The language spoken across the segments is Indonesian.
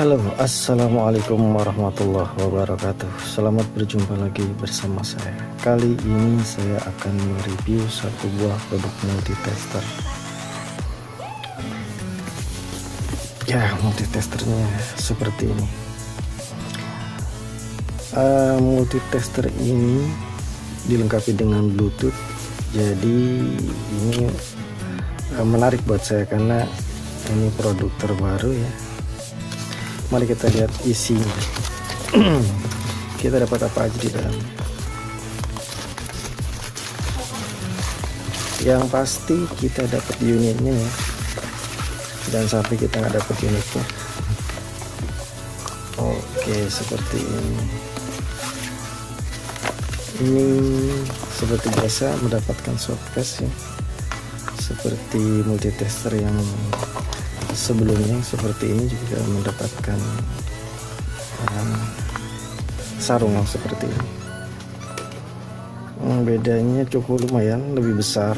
Halo, assalamualaikum warahmatullahi wabarakatuh. Selamat berjumpa lagi bersama saya. Kali ini saya akan mereview satu buah produk multitester. Ya, multitesternya seperti ini. Multitester ini dilengkapi dengan Bluetooth. Jadi ini menarik buat saya karena ini produk terbaru ya. Mari kita lihat isinya. Kita dapat apa aja di dalam. Yang pasti kita dapat unitnya ya. Dan sampai kita nggak dapat unitnya. Oke, seperti ini. Ini seperti biasa mendapatkan softcase ya. Seperti multitester yang sebelumnya seperti ini juga mendapatkan sarung yang seperti ini. Bedanya cukup lumayan lebih besar,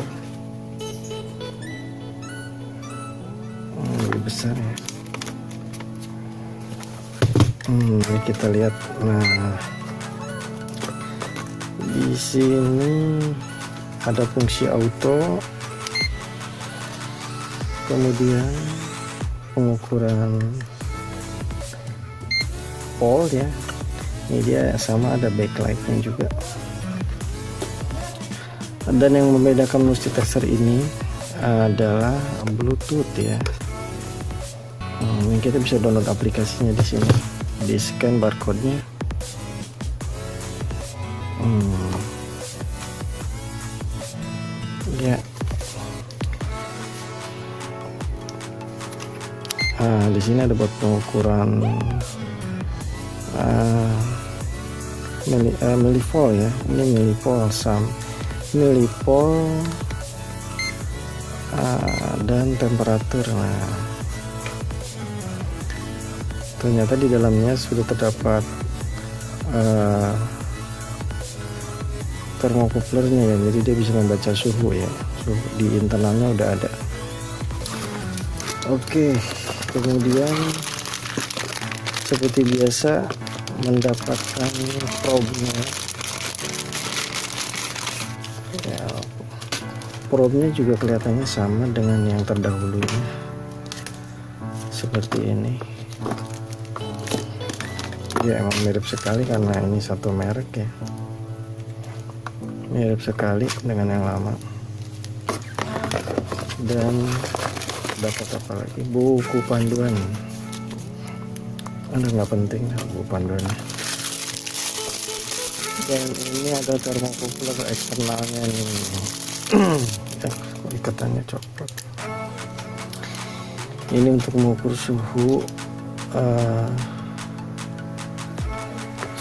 ya. Ini kita lihat. Nah, di sini ada fungsi auto, kemudian pengukuran volt ya. Ini dia sama, ada backlightnya juga. Dan yang membedakan multitester ini adalah Bluetooth ya. Ini kita bisa download aplikasinya di sini, di scan barcode-nya. Ya. Di sini ada buat pengukuran millivol ya. Ini millivol, millivol dan temperatur. Nah, ternyata di dalamnya sudah terdapat thermocouple-nya ya. Jadi dia bisa membaca suhu ya. Suhu di internalnya udah ada. Oke. Kemudian seperti biasa mendapatkan probe-nya ya, probe-nya juga kelihatannya sama dengan yang terdahulunya seperti ini ya. Emang mirip sekali karena ini satu merek ya, mirip sekali dengan yang lama. Dan dapat apa lagi, buku panduan. Nggak penting buku panduannya. Dan ini ada thermocouple eksternalnya nih. Ikatannya copot. Ini untuk mengukur suhu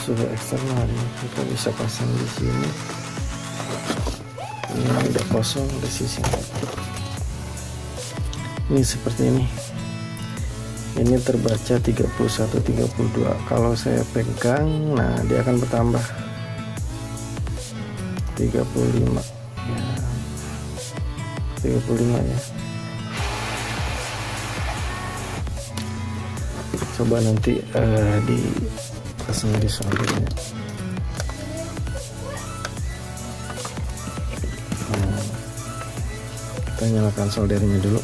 suhu eksternal. Kita bisa pasang di sini. Ini udah kosong di sisi. Ini seperti ini. Ini terbaca 31, 32. Kalau saya pegang, nah dia akan bertambah 35 ya, 35 ya. Coba nanti dipasang di soldernya. Kita nyalakan soldernya dulu.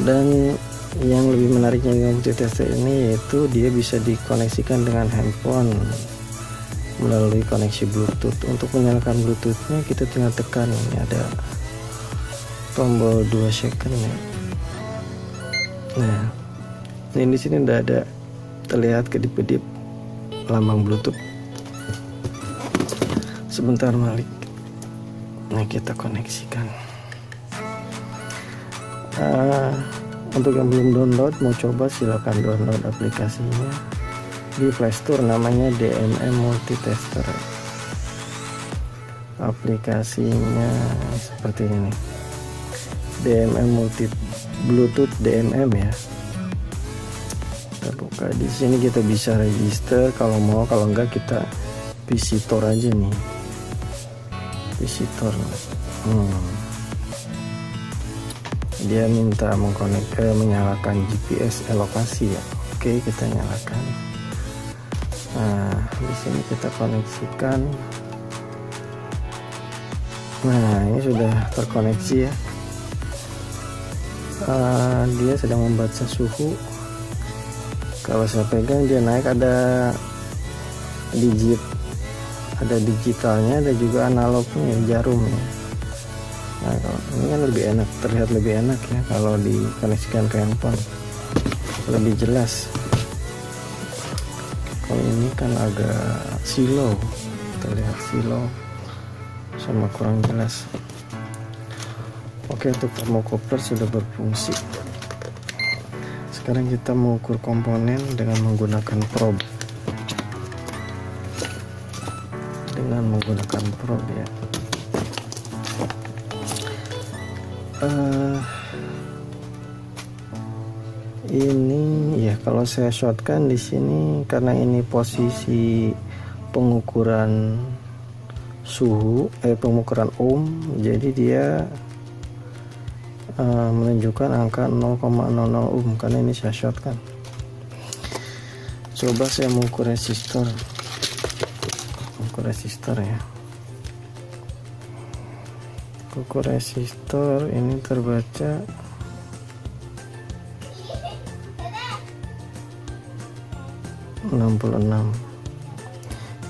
Dan yang lebih menariknya dengan multitester ini yaitu dia bisa dikoneksikan dengan handphone melalui koneksi Bluetooth. Untuk menyalakan Bluetoothnya kita tinggal tekan, ini ada tombol 2 second ya. Nah, ini di sini udah ada terlihat kedip-kedip lambang Bluetooth. Sebentar Malik. Nah, kita koneksikan. Untuk yang belum download, mau coba silakan download aplikasinya di Play Store, namanya DMM Multitester. Aplikasinya seperti ini, DMM Bluetooth DMM ya. Kita buka di sini, kita bisa register kalau mau, kalau enggak kita visitor aja nih, visitor. dia minta menyalakan GPS lokasi ya. Oke, kita nyalakan. Nah, di sini kita koneksikan. Nah, ini sudah terkoneksi ya. Dia sedang membaca suhu. Kalau saya pegang dia naik, ada digitalnya, ada juga analognya, jarum ya. Nah, kalau ini kan lebih enak, terlihat lebih enak ya kalau dikoneksikan ke handphone, lebih jelas. Kalau ini kan agak silau, terlihat silau sama kurang jelas. Oke, untuk thermocouple sudah berfungsi. Sekarang kita mengukur komponen dengan menggunakan probe. Ya. Ini ya, kalau saya shotkan di sini karena ini posisi pengukuran suhu, pengukuran ohm, jadi dia menunjukkan angka 0,00 ohm karena ini saya shotkan. Coba saya mengukur resistor. Ya. Ukur resistor ini terbaca 66.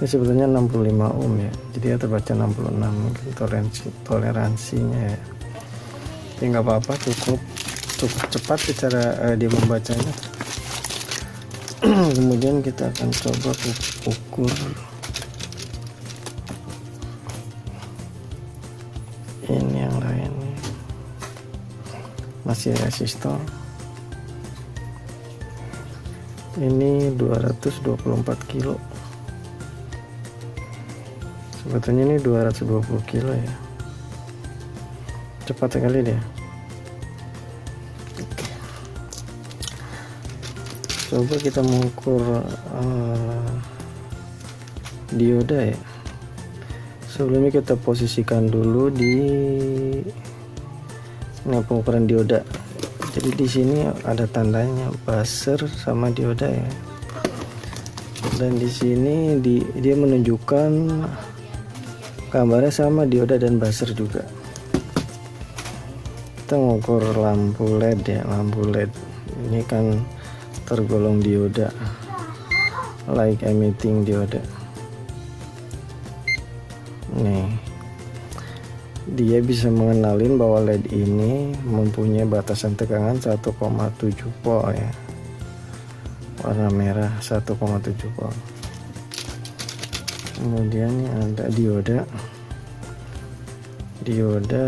Ini sebetulnya 65 ohm ya, jadi ya terbaca 66. Mungkin toleransinya ya. Ya nggak apa-apa, cukup cepat cara dia membacanya. Kemudian kita akan coba ukur ini yang lain. Masih resistor. Ini 224 kilo. Sebetulnya ini 220 kilo ya. Cepat sekali dia. Coba kita mengukur dioda ya. Sebelumnya kita posisikan dulu di pengukuran dioda. Jadi di sini ada tandanya buzzer sama dioda ya. Dan di sini dia menunjukkan gambarnya sama dioda dan buzzer juga. Kita mengukur lampu LED ya, lampu LED. Ini kan tergolong dioda, light emitting dioda. Nih, dia bisa mengenalin bahwa LED ini mempunyai batasan tegangan 1,7 volt ya, warna merah 1,7 volt. Kemudian ada dioda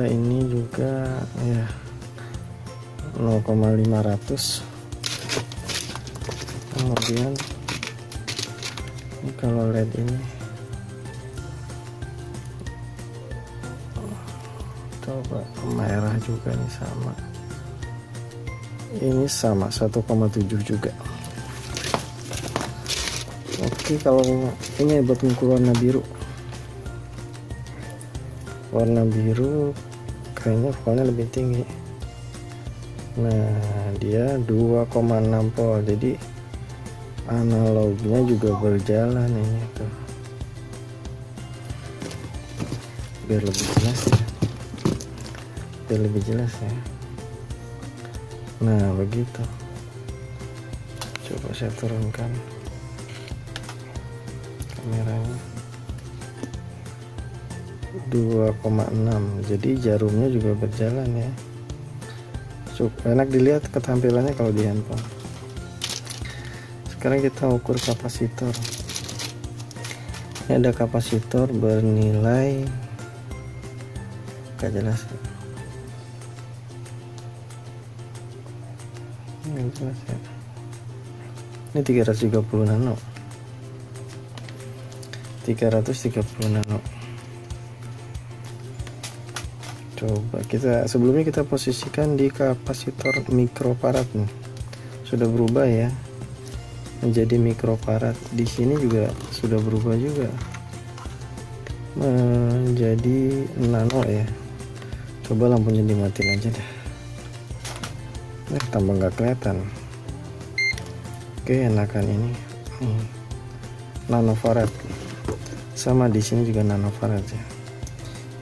ini juga ya 0,500. Kemudian ini kalau LED ini coba merah juga nih, sama, ini sama 1,7 juga. Oke, kalau ini buat mengukur warna biru kayaknya voltnya lebih tinggi. Nah, dia 2,6 volt, jadi analognya juga berjalan ini tuh. Biar lebih jelas ya. Nah, begitu. Coba saya turunkan kameranya. 2,6, jadi jarumnya juga berjalan ya. Enak dilihat ketampilannya kalau di handphone. Sekarang kita ukur kapasitor. Ini ada kapasitor bernilai, gak jelas ya. Ini jelas ya. Ini 330 nano. 330 nano. Coba sebelumnya kita posisikan di kapasitor mikrofarad nih. Sudah berubah ya menjadi mikrofarad. Di sini juga sudah berubah juga menjadi nano ya. Coba lampunya dimatiin aja deh. tambah nggak kelihatan. Oke, enakan ini nanofarad, sama di sini juga nanofarad ya.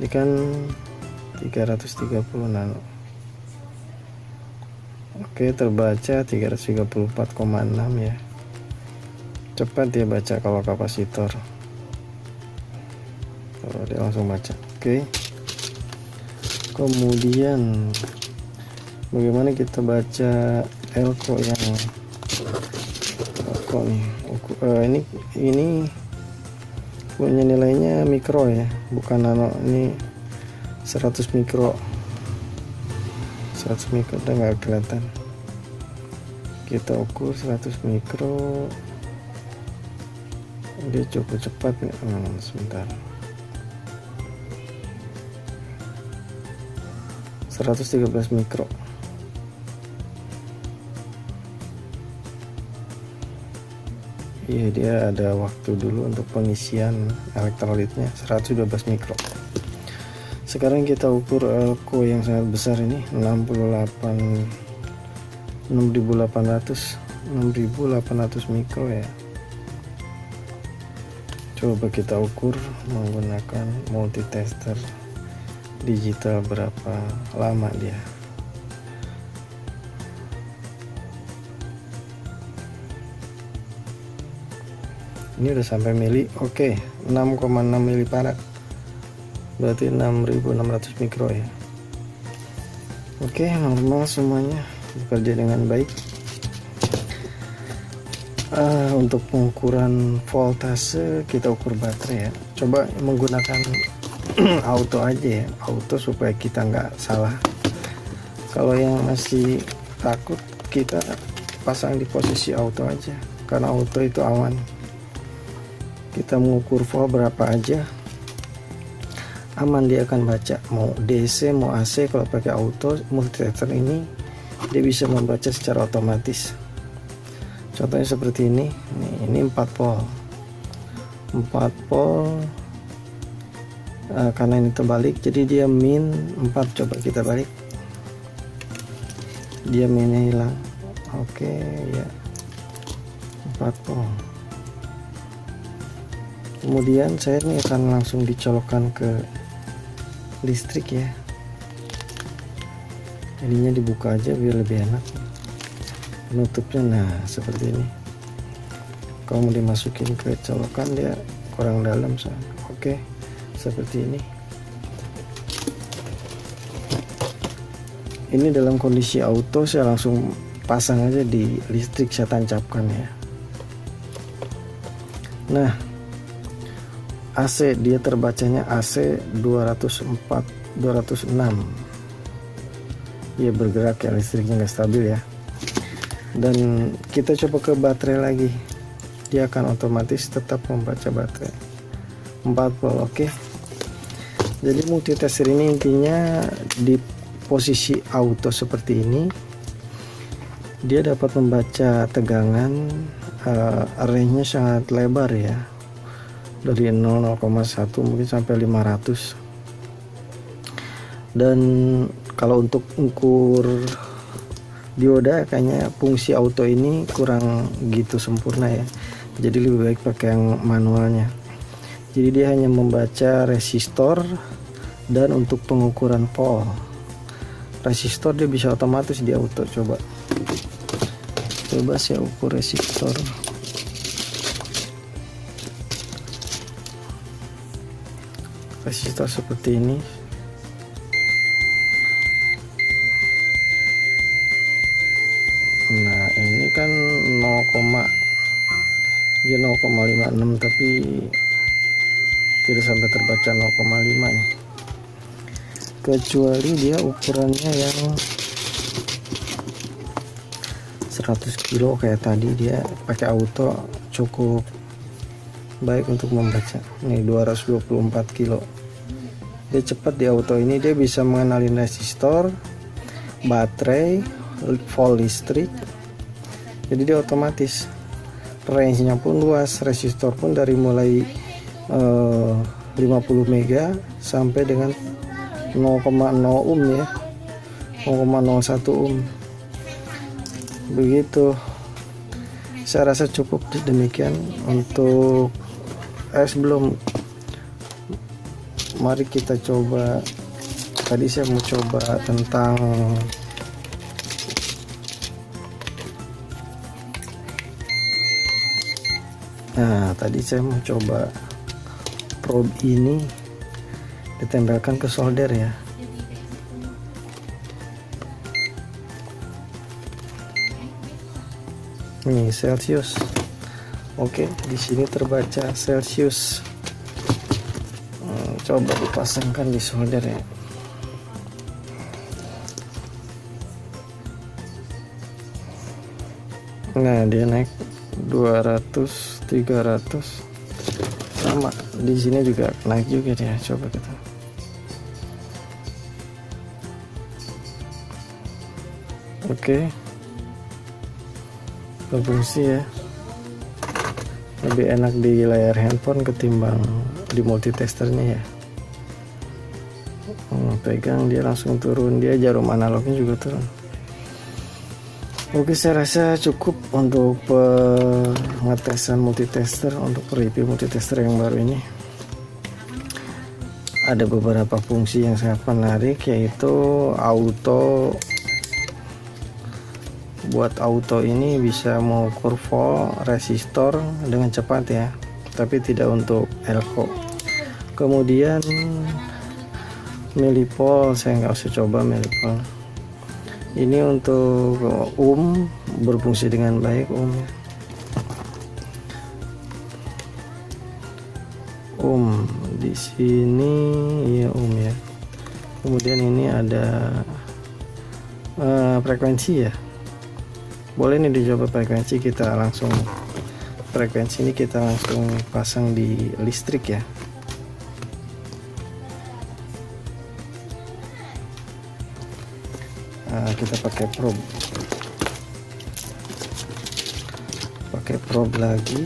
Ini kan 330 nano. Oke, terbaca 334,6 ya. Cepat dia baca kalau kapasitor. Kalau dia langsung baca. Oke. Kemudian bagaimana kita baca elko yang elko nih? Ini punya nilainya mikro ya, bukan nano. Ini 100 mikro. 100 mikro udah nggak kelihatan. Kita ukur 100 mikro. Dia cukup cepat nggak? Sebentar. 113 mikro. Iya, dia ada waktu dulu untuk pengisian elektrolitnya 112 mikro. Sekarang kita ukur elko yang sangat besar ini 6800 mikro ya. Coba kita ukur menggunakan multitester digital berapa lama dia. Ini udah sampai mili. Oke, 6,6 milifarad. Berarti 6600 mikro ya. Oke, normal semuanya, bekerja dengan baik. Untuk pengukuran voltase kita ukur baterai ya. Coba menggunakan auto aja ya, auto supaya kita nggak salah. Kalau yang masih takut, kita pasang di posisi auto aja, karena auto itu aman. Kita mengukur volt berapa aja aman, dia akan baca. Mau DC mau AC, kalau pakai auto multitester ini dia bisa membaca secara otomatis. Contohnya seperti ini. Ini 4 volt karena ini terbalik jadi dia min 4. Coba kita balik, dia minnya hilang. Oke ya, 4 volt. Kemudian saya ini akan langsung dicolokkan ke listrik ya. Ininya dibuka aja biar lebih enak. Penutupnya nah seperti ini. Kalau mau dimasukin ke colokan dia kurang dalam soalnya. Oke, seperti ini. Ini dalam kondisi auto, saya langsung pasang aja di listrik, saya tancapkan ya. Nah, AC dia terbacanya AC 206. Dia bergerak ya, listriknya nggak stabil ya. Dan kita coba ke baterai lagi, dia akan otomatis tetap membaca baterai 4 volt. Oke, jadi multitester ini intinya di posisi auto seperti ini, dia dapat membaca tegangan. Range-nya sangat lebar ya, dari 0,1 mungkin sampai 500. Dan kalau untuk ukur dioda kayaknya fungsi auto ini kurang gitu sempurna ya, jadi lebih baik pakai yang manualnya. Jadi dia hanya membaca resistor, dan untuk pengukuran volt resistor dia bisa otomatis di auto. Coba saya ukur resistor. Resistor seperti ini. Nah ini kan 0,56 tapi tidak sampai terbaca 0,5 nih, kecuali dia ukurannya yang 100 kilo kayak tadi, dia pakai auto cukup baik untuk membaca. Nih 224 kilo, dia cepat di auto ini. Dia bisa mengenalin resistor, baterai, volt listrik, jadi dia otomatis. Range-nya pun luas, resistor pun dari mulai 50 mega sampai dengan 0,0 ohm ya, 0,01 ohm. Begitu, saya rasa cukup demikian untuk sebelum, mari kita coba. Tadi saya mau coba tentang tadi saya mau coba probe ini ditempelkan ke solder ya. Ini Celsius. Oke, di sini terbaca Celsius. Coba dipasangkan di solder ya. Nah, dia naik 200, 300. Sama di sini juga naik juga dia. Coba kita. Oke. Berfungsi ya. Lebih enak di layar handphone ketimbang di multitesternya ya. Pegang dia langsung turun, dia jarum analognya juga turun. Oke, saya rasa cukup untuk pengetesan multitester, untuk review multitester yang baru ini. Ada beberapa fungsi yang sangat menarik, yaitu auto. Buat auto ini bisa mengukur volt, resistor dengan cepat ya, tapi tidak untuk elko. Kemudian milipol, saya nggak usah coba milipol. Ini untuk berfungsi dengan baik ya. Di sini ya ya. Kemudian ini ada frekuensi ya. Boleh nih dicoba frekuensi, kita langsung frekuensi ini kita langsung pasang di listrik ya. Kita pakai probe lagi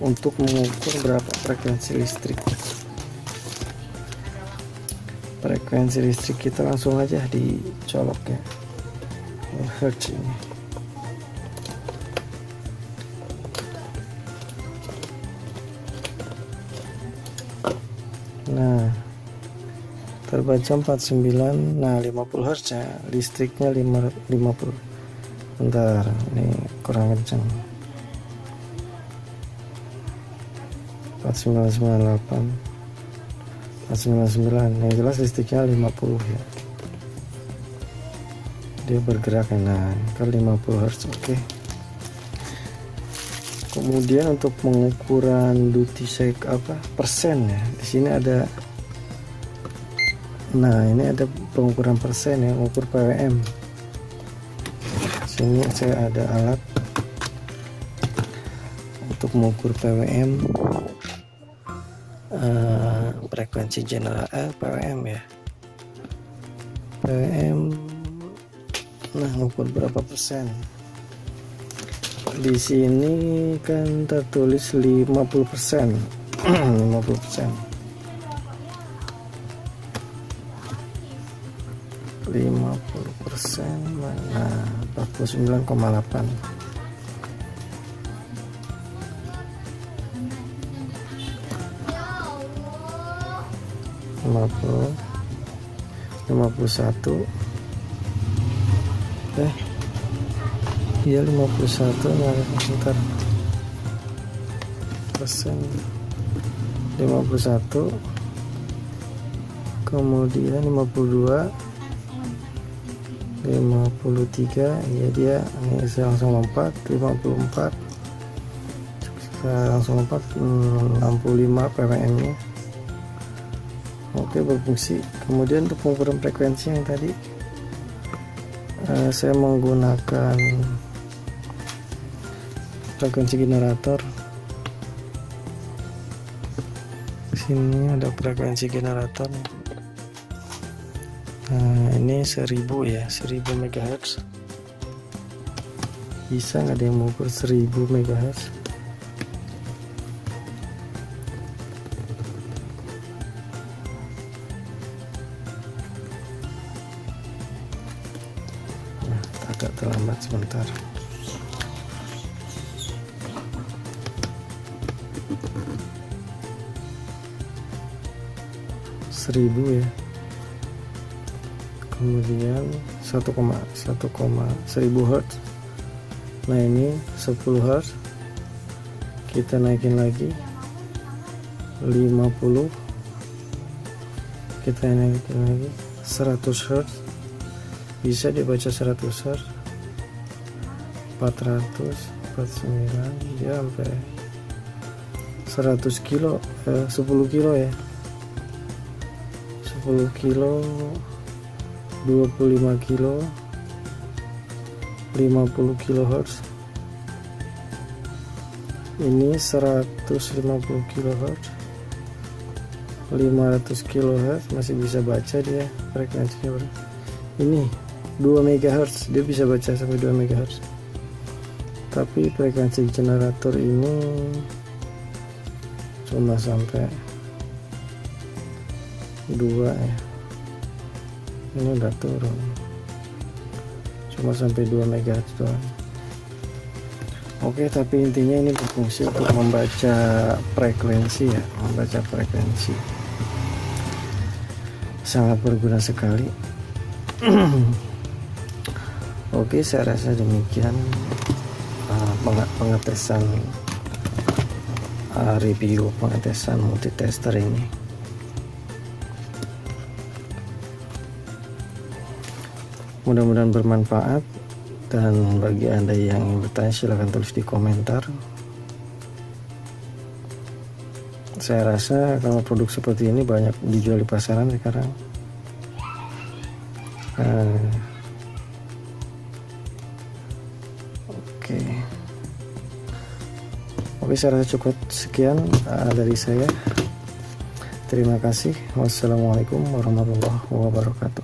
untuk mengukur berapa frekuensi listrik. Frekuensi listrik kita langsung aja dicolok ya, hertz ini. Nah, terbaca 49. Nah, 50 Hz ya, listriknya 50. Bentar, ini kurang kencang. 4998, 499. Yang jelas listriknya 50 ya. Dia bergerak nah ke 50 Hz. Oke. Kemudian untuk pengukuran duty cycle persen ya. Di sini ada. Nah, ini ada pengukuran persen ya, mengukur PWM. Sini saya ada alat untuk mengukur PWM, frekuensi general PWM ya. PWM, nah mengukur berapa persen. Di sini kan tertulis 50%. 50%. 50% mana 49,8. Lima 51 iya 51 sebentar persen 51, kemudian 52, 53 ya, dia ini saya langsung lompat 54, saya langsung lompat 65 ppm nya. Oke, berfungsi. Kemudian untuk pengukuran frekuensi yang tadi saya menggunakan frekuensi generator. Di sini ada frekuensi generator. Nah, ini 1000 ya, 1000 MHz. Bisa nggak ada yang mengukur 1000 MHz? Nah, tak lambat sebentar. Seribu ya, kemudian 1000 Hz. Nah ini 10 Hz, kita naikin lagi 50, kita naikin lagi 100 Hz, bisa dibaca 100 Hz, 400, 49, dia sampai 100 kilo, 10 kilo ya, 10 kilo, 25 kilo, 50 kHz. Ini 150 kHz, 500 kHz, masih bisa baca dia frekuensinya. Ini 2 MHz, dia bisa baca sampai 2 MHz. Tapi frekuensi generator ini cuma sampai 2 ya. Ini udah turun, cuma sampai 2 MHz doang. Oke, tapi intinya ini berfungsi untuk membaca frekuensi ya, membaca frekuensi. Sangat berguna sekali. Oke, saya rasa demikian pengetesan review pengetesan multitester ini. Mudah-mudahan bermanfaat, dan bagi Anda yang ingin bertanya silahkan tulis di komentar. Saya rasa kalau produk seperti ini banyak dijual di pasaran sekarang. Oke, saya rasa cukup sekian dari saya. Terima kasih. Wassalamualaikum warahmatullahi wabarakatuh.